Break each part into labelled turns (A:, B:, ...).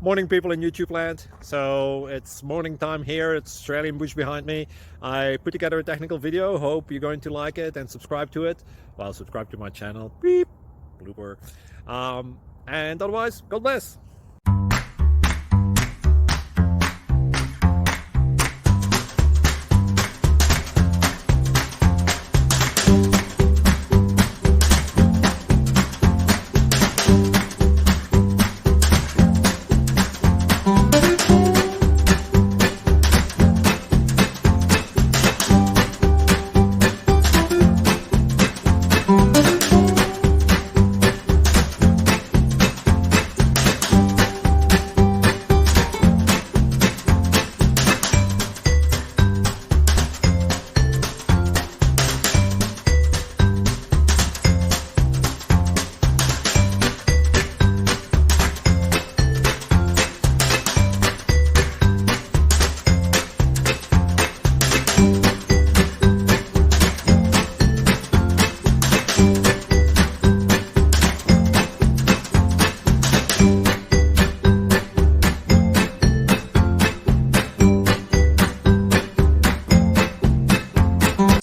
A: Morning, people in YouTube land. So it's morning time here. It's Australian bush behind me. I put together a technical video. Hope you're going to like it and subscribe to it. Well, subscribe to my channel. Beep. Blooper. And otherwise, God bless.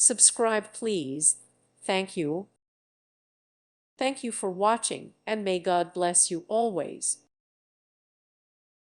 B: Subscribe, please. Thank you. Thank you for watching, and may God bless you always.